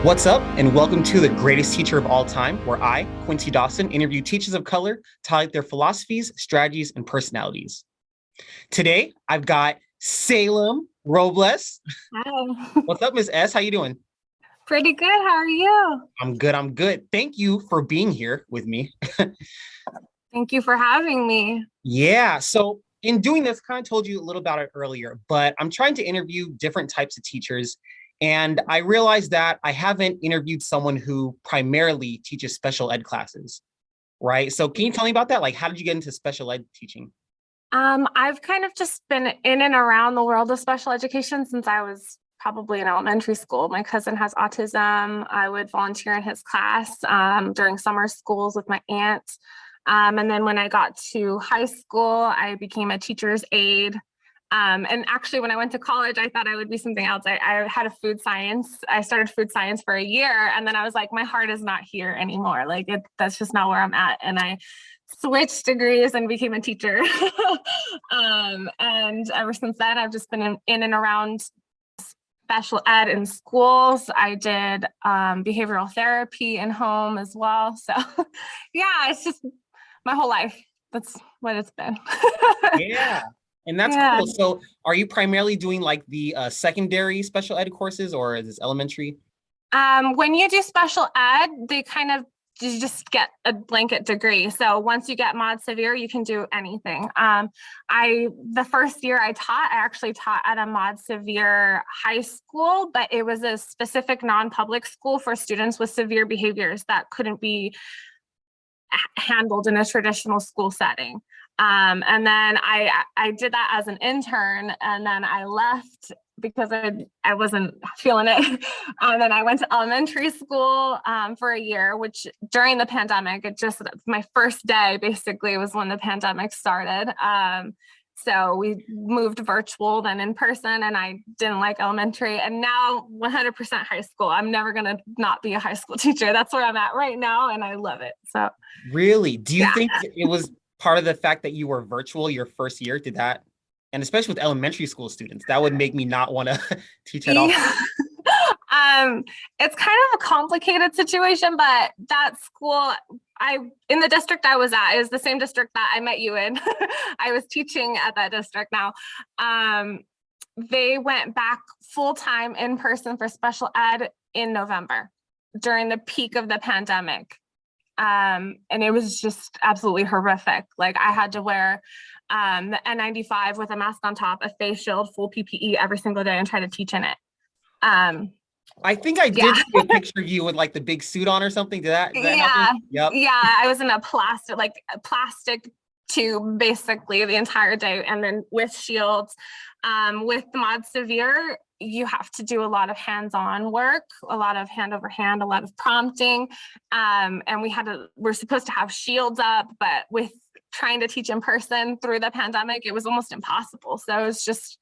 What's up, and welcome to The Greatest Teacher of All Time, where I, Quincy Dawson, interview teachers of color to highlight their philosophies, strategies, and personalities. Today, I've got Salem Robles. Hi. What's up, Miss S? How you doing? Pretty good. How are you? I'm good. I'm good. Thank you for being here with me. Thank you for having me. Yeah. So, in doing this, kind of told you a little about it earlier, but I'm trying to interview different types of teachers. And I realized that I haven't interviewed someone who primarily teaches special ed classes, right? So, can you tell me about that? Like, how did you get into special ed teaching? I've kind of just been in and around the world of special education since I was probably in elementary school. My cousin has autism. I would volunteer in his class during summer schools with my aunt. And then when I got to high school, I became a teacher's aide. And actually, when I went to college, I thought I would be something else. I had a food science. I started food science for a year, and then I was like, my heart is not here anymore. That's just not where I'm at. And I switched degrees and became a teacher. And ever since then, I've just been in and around special ed in schools. I did behavioral therapy in home as well. So, yeah, it's just my whole life. That's what it's been. Yeah. And that's Yeah. cool. So, are you primarily doing like the secondary special ed courses, or is this elementary? When you do special ed, you just get a blanket degree. So once you get mod severe, you can do anything. The first year I actually taught at a mod severe high school, but it was a specific non-public school for students with severe behaviors that couldn't be handled in a traditional school setting. And then I did that as an intern, and then I left because I wasn't feeling it. And then I went to elementary school for a year, which during the pandemic, my first day basically was when the pandemic started. So we moved virtual, then in person, and I didn't like elementary. And now 100% high school. I'm never going to not be a high school teacher. That's where I'm at right now, and I love it. So, Really? Do you yeah. think it was part of the fact that you were virtual your first year? Did that, and especially with elementary school students, that would make me not want to teach at all. Yeah. It's kind of a complicated situation, but that school, in the district I was at, is the same district that I met you in. I was teaching at that district now. They went back full-time in person for special ed in November during the peak of the pandemic. And it was just absolutely horrific. Like, I had to wear the N95 with a mask on top, a face shield, full PPE every single day, and try to teach in it. I think I Yeah. did see a picture of you with like the big suit on or something. Did that happen? Yeah. Yep. Yeah. I was in a plastic tube basically the entire day, and then with shields. With the mod severe, you have to do a lot of hands-on work, a lot of hand over hand, a lot of prompting. And we're supposed to have shields up, but with trying to teach in person through the pandemic, it was almost impossible. So it's just,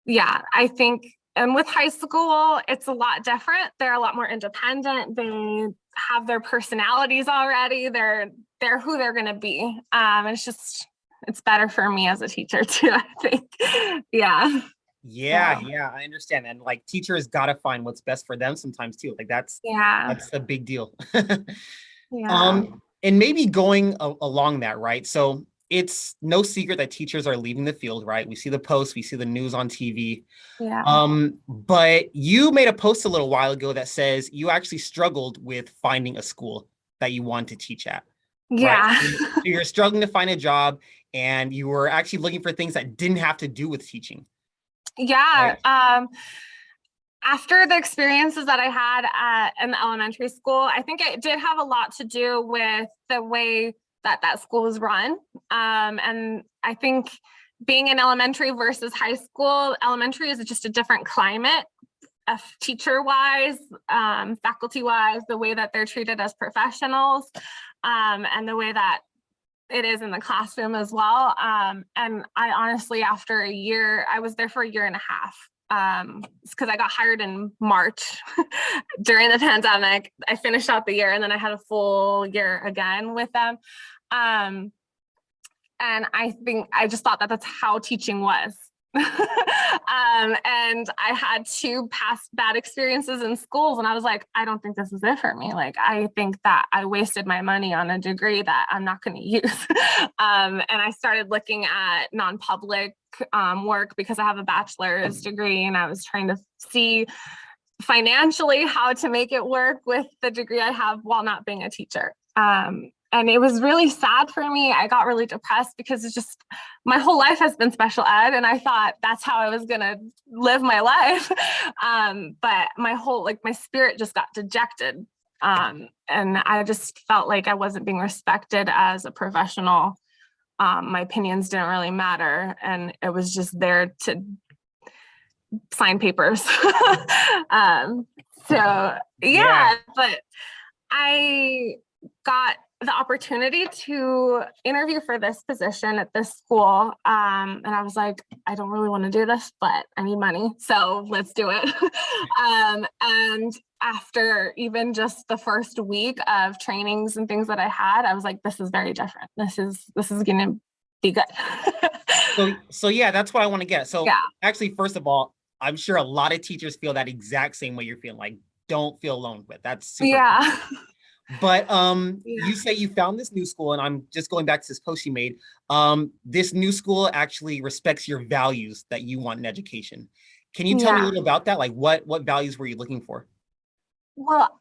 yeah, I think, and with high school, it's a lot different. They're a lot more independent. They have their personalities already. They're who they're going to be. It's better for me as a teacher too, I think. Yeah. Yeah, I understand. And like teachers gotta find what's best for them sometimes too. Like Yeah. that's a big deal. Yeah. And maybe going along that, right? So it's no secret that teachers are leaving the field, right? We see the posts, we see the news on TV. Yeah. But you made a post a little while ago that says you actually struggled with finding a school that you want to teach at, right? Yeah. So you're struggling to find a job, and you were actually looking for things that didn't have to do with teaching, Yeah. right? After the experiences that I had in the elementary school, I think it did have a lot to do with the way that school was run. And I think being in elementary versus high school, elementary is just a different climate, teacher wise, faculty wise, the way that they're treated as professionals, and the way that it is in the classroom as well. And I honestly, after a year, I was there for a year and a half. Because I got hired in March during the pandemic. I finished out the year, and then I had a full year again with them. And I think I just thought that that's how teaching was. And I had two past bad experiences in schools, and I was like, I don't think this is it for me. Like, I think that I wasted my money on a degree that I'm not going to use. And I started looking at non-public work because I have a bachelor's degree, and I was trying to see financially how to make it work with the degree I have while not being a teacher. And it was really sad for me. I got really depressed because it's just my whole life has been special ed, and I thought that's how I was gonna live my life. But my whole my spirit just got dejected, and I just felt like I wasn't being respected as a professional. My opinions didn't really matter, and it was just there to sign papers. um, so Yeah. yeah, but I got the opportunity to interview for this position at this school. And I was like, I don't really want to do this, but I need money. So let's do it. And after even just the first week of trainings and things that I had, I was like, this is very different. This is gonna be good. So yeah, that's what I want to get. So Yeah. actually, first of all, I'm sure a lot of teachers feel that exact same way you're feeling. Like, don't feel alone with. That's super. Yeah. But Yeah. you say you found this new school, and I'm just going back to this post you made. This new school actually respects your values that you want in education. Can you tell me a Yeah. little about that? Like, what values were you looking for? Well,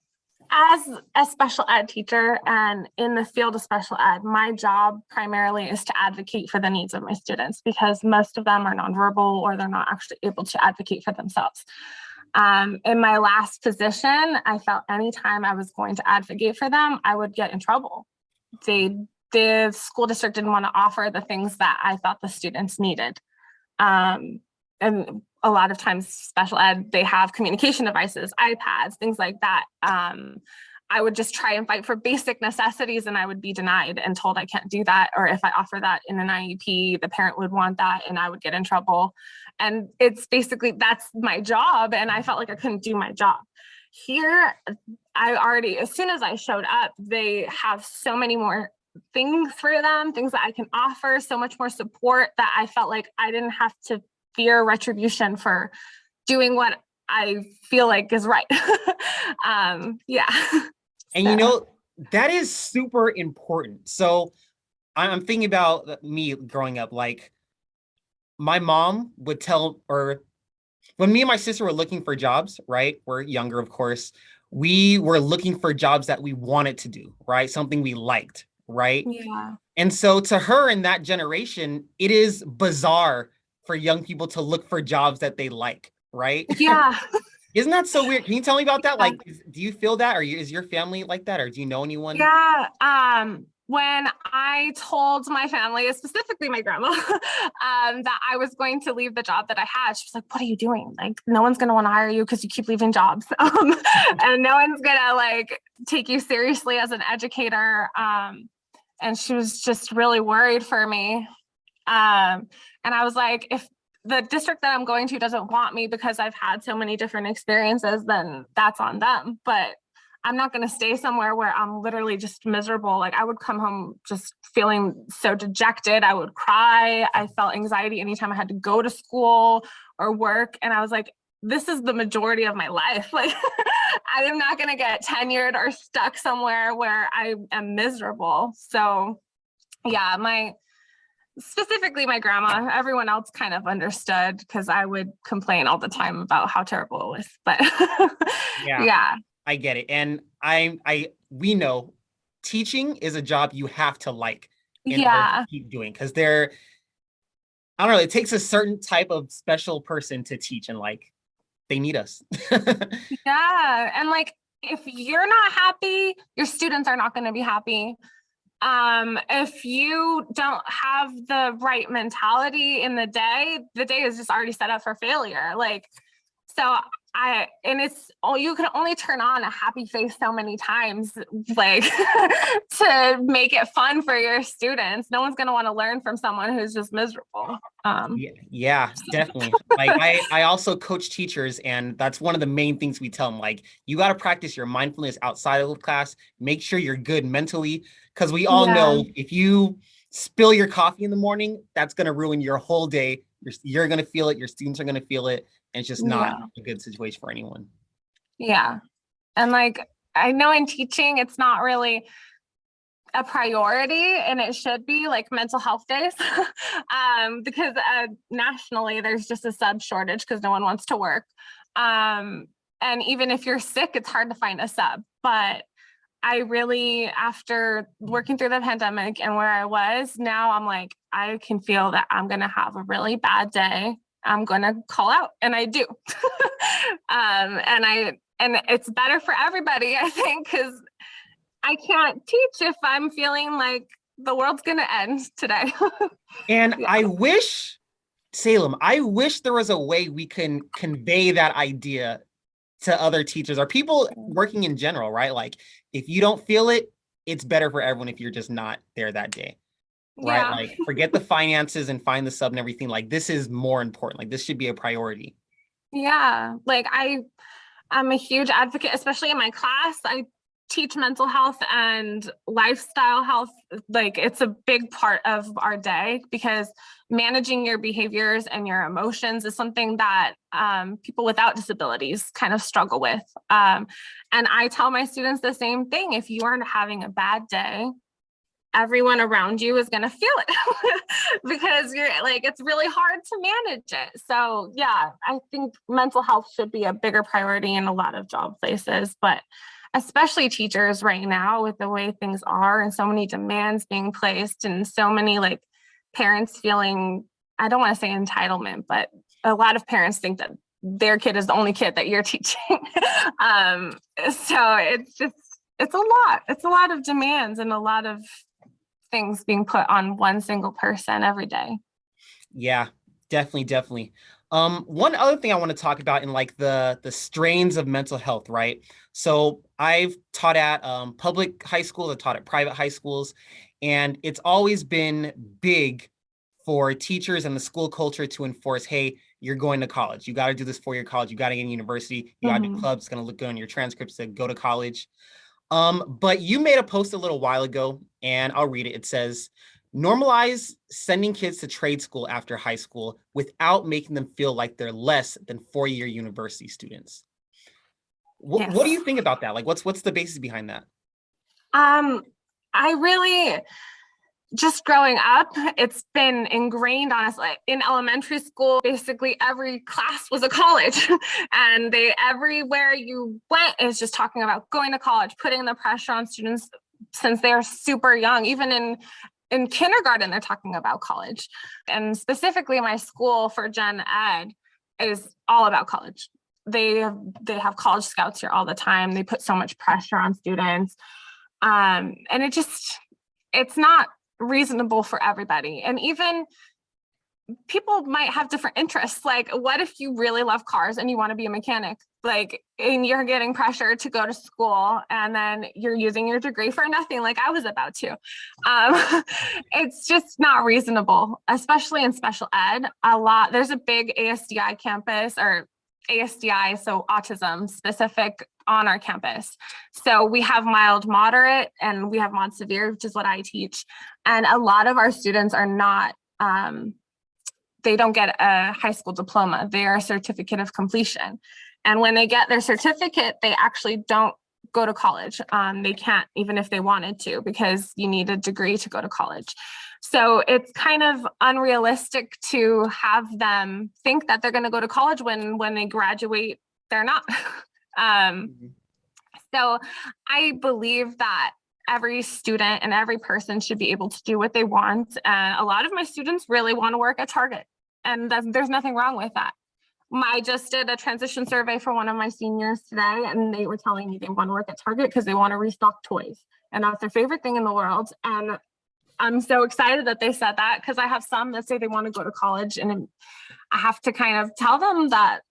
as a special ed teacher and in the field of special ed, my job primarily is to advocate for the needs of my students because most of them are nonverbal or they're not actually able to advocate for themselves. In my last position, I felt anytime I was going to advocate for them, I would get in trouble. The school district didn't want to offer the things that I thought the students needed. And a lot of times special ed, they have communication devices, iPads, things like that. I would just try and fight for basic necessities and I would be denied and told I can't do that. Or if I offer that in an IEP, the parent would want that and I would get in trouble. And it's basically, that's my job. And I felt like I couldn't do my job. Here, I already, as soon as I showed up, they have so many more things for them, things that I can offer, so much more support that I felt like I didn't have to fear retribution for doing what I feel like is right. Yeah. And So, that is super important. So I'm thinking about me growing up. Like, my mom would tell, or when me and my sister were looking for jobs, right? We're younger, of course. We were looking for jobs that we wanted to do, right? Something we liked, right? yeah. And so to her in that generation, it is bizarre for young people to look for jobs that they like, right? Yeah. Isn't that so weird? Can you tell me about that? Like, do you feel that, or is your family like that, or do you know anyone? Yeah. When I told my family, specifically my grandma, that I was going to leave the job that I had, she was like, "What are you doing? Like, no one's gonna want to hire you because you keep leaving jobs, and no one's gonna like take you seriously as an educator." And she was just really worried for me. And I was like, if the district that I'm going to doesn't want me because I've had so many different experiences, then that's on them. But I'm not going to stay somewhere where I'm literally just miserable. Like I would come home just feeling so dejected. I would cry. I felt anxiety anytime I had to go to school or work. And I was like, this is the majority of my life. Like I am not going to get tenured or stuck somewhere where I am miserable. So yeah, specifically my grandma, everyone else kind of understood because I would complain all the time about how terrible it was. But Yeah, yeah. I get it. And we know teaching is a job you have to like in order to Yeah. keep doing, because I don't know, it takes a certain type of special person to teach, and like they need us. Yeah. And like if you're not happy, your students are not going to be happy. If you don't have the right mentality in the day is just already set up for failure. Like, so and it's you can only turn on a happy face so many times, like to make it fun for your students. No one's going to want to learn from someone who's just miserable. Yeah, yeah, definitely. Like I also coach teachers, and that's one of the main things we tell them. Like, you got to practice your mindfulness outside of the class. Make sure you're good mentally, because we all Yeah. know if you spill your coffee in the morning, that's going to ruin your whole day You're going to feel it. Your students are going to feel it. And it's just not Yeah. a good situation for anyone. Yeah. And like, I know in teaching, it's not really a priority, and it should be like mental health days because nationally there's just a sub shortage because no one wants to work. And even if you're sick, it's hard to find a sub. But I really, after working through the pandemic and where I was, now I'm like, I can feel that I'm going to have a really bad day. I'm going to call out, and I do. And it's better for everybody, I think, because I can't teach if I'm feeling like the world's going to end today. And Yeah. I wish, Salem, I wish there was a way we can convey that idea to other teachers or people working in general, right? Like if you don't feel it, it's better for everyone if you're just not there that day, right? Yeah. Like forget the finances and find the sub and everything. Like this is more important. Like this should be a priority. Yeah. Like I'm a huge advocate, especially in my class. I teach mental health and lifestyle health. Like it's a big part of our day because managing your behaviors and your emotions is something that people without disabilities kind of struggle with. And I tell my students the same thing. If you are having a bad day, everyone around you is going to feel it because you're like, it's really hard to manage it. So yeah, I think mental health should be a bigger priority in a lot of job places, but especially teachers right now with the way things are and so many demands being placed and so many like parents feeling, I don't want to say entitlement, but a lot of parents think that their kid is the only kid that you're teaching. So it's a lot of demands and a lot of things being put on one single person every day. Yeah, definitely. One other thing I want to talk about in like the strains of mental health, right? So I've taught at public high schools, I've taught at private high schools, and it's always been big for teachers and the school culture to enforce, hey, you're going to college. You got to do this for your college. You got to get in university. You got to do clubs. It's going to look good on your transcripts to go to college. But you made a post a little while ago, and I'll read it. It says, normalize sending kids to trade school after high school without making them feel like they're less than four-year university students. Yes. What do you think about that? Like, what's the basis behind that? I really, just growing up, it's been ingrained on us. Like in elementary school, basically every class was a college, and everywhere you went is just talking about going to college, putting the pressure on students since they're super young. Even in kindergarten, they're talking about college, and specifically my school for Gen Ed is all about college. They have college scouts here all the time. They put so much pressure on students, and it's not reasonable for everybody. And even people might have different interests. Like, what if you really love cars and you want to be a mechanic? Like, and you're getting pressure to go to school and then you're using your degree for nothing, like I was about to. It's just not reasonable, especially in special ed. There's a big ASDI campus, or ASDI, so autism specific, on our campus. So we have mild, moderate, and we have mod severe, which is what I teach. And a lot of our students are not, they don't get a high school diploma. They are a certificate of completion. And when they get their certificate, they actually don't go to college. They can't, even if they wanted to, because you need a degree to go to college. So it's kind of unrealistic to have them think that they're going to go to college when they graduate, they're not. So I believe that every student and every person should be able to do what they want. And a lot of my students really want to work at Target, and there's nothing wrong with that. I just did a transition survey for one of my seniors today, and they were telling me they want to work at Target because they want to restock toys, and that's their favorite thing in the world. And I'm so excited that they said that, because I have some that say they want to go to college, and I have to kind of tell them that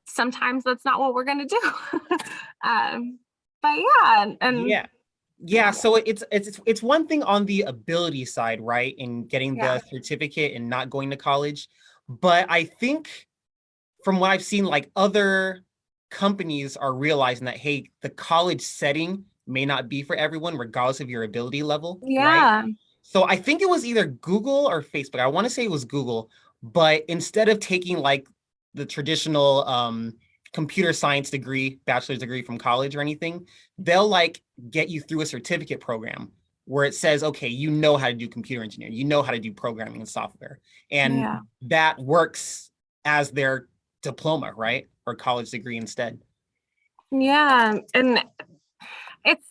sometimes that's not what we're going to do. But yeah, and yeah. So it's one thing on the ability side, right, in getting yeah. the certificate and not going to college, but I think from what I've seen, like other companies are realizing that, hey, the college setting may not be for everyone, regardless of your ability level, right? Yeah. So I think it was either Google or Facebook. I want to say it was Google, but instead of taking like the traditional computer science degree, bachelor's degree from college or anything, they'll like get you through a certificate program where it says, okay, you know how to do computer engineering, you know how to do programming and software. And Yeah. that works as their diploma, right? Or college degree instead. Yeah. And it's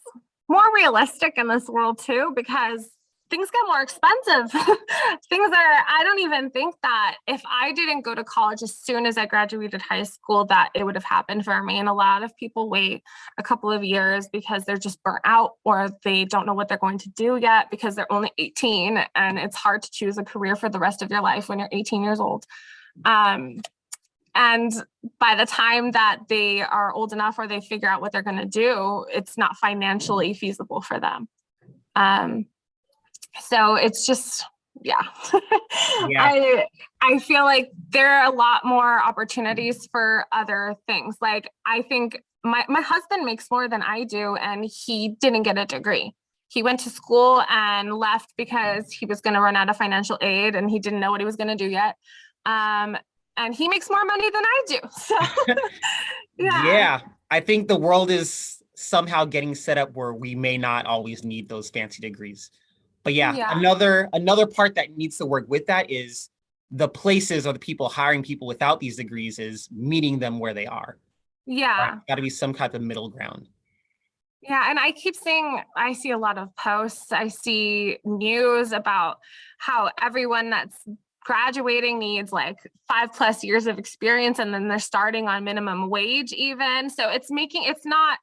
more realistic in this world too, because things get more expensive. I don't even think that if I didn't go to college as soon as I graduated high school, that it would have happened for me. And a lot of people wait a couple of years because they're just burnt out or they don't know what they're going to do yet because they're only 18 and it's hard to choose a career for the rest of your life when you're 18 years old. And by the time that they are old enough or they figure out what they're going to do, it's not financially feasible for them. So it's just, yeah. Yeah. I feel like there are a lot more opportunities for other things. Like I think my husband makes more than I do, and he didn't get a degree. He went to school and left because he was going to run out of financial aid and he didn't know what he was going to do yet. And he makes more money than I do. So yeah. Yeah. I think the world is somehow getting set up where we may not always need those fancy degrees. But yeah, Yeah. another part that needs to work with that is the places or the people hiring people without these degrees is meeting them where they are. Right? Yeah. Got to be some type of middle ground. Yeah. And I keep seeing, I see a lot of posts, I see news about how everyone that's graduating needs like 5+ years of experience and then they're starting on minimum wage even. So it's not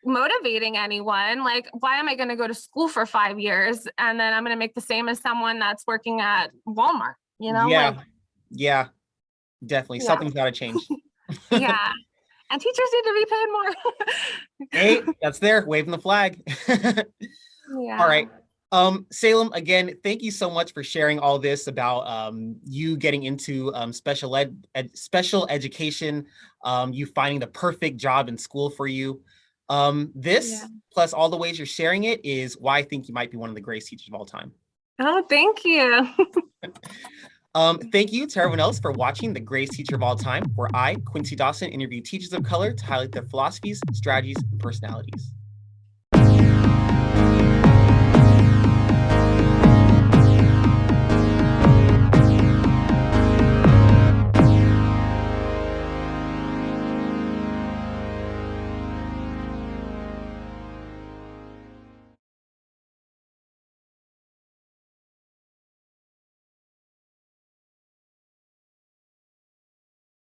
motivating anyone. Like, why am I going to go to school for 5 years and then I'm going to make the same as someone that's working at Walmart, like, Yeah. Yeah, definitely. yeah, Something's got to change. yeah. And teachers need to be paid more. Hey, that's there, waving the flag. All Yeah. right. Salem, again, thank you so much for sharing all this about you getting into special education, you finding the perfect job in school for you. Yeah. This plus all the ways you're sharing it is why I think you might be one of the greatest teachers of all time. Oh, thank you. Thank you to everyone else for watching The Greatest Teacher of All Time, where I, Quincy Dawson, interview teachers of color to highlight their philosophies, strategies, and personalities.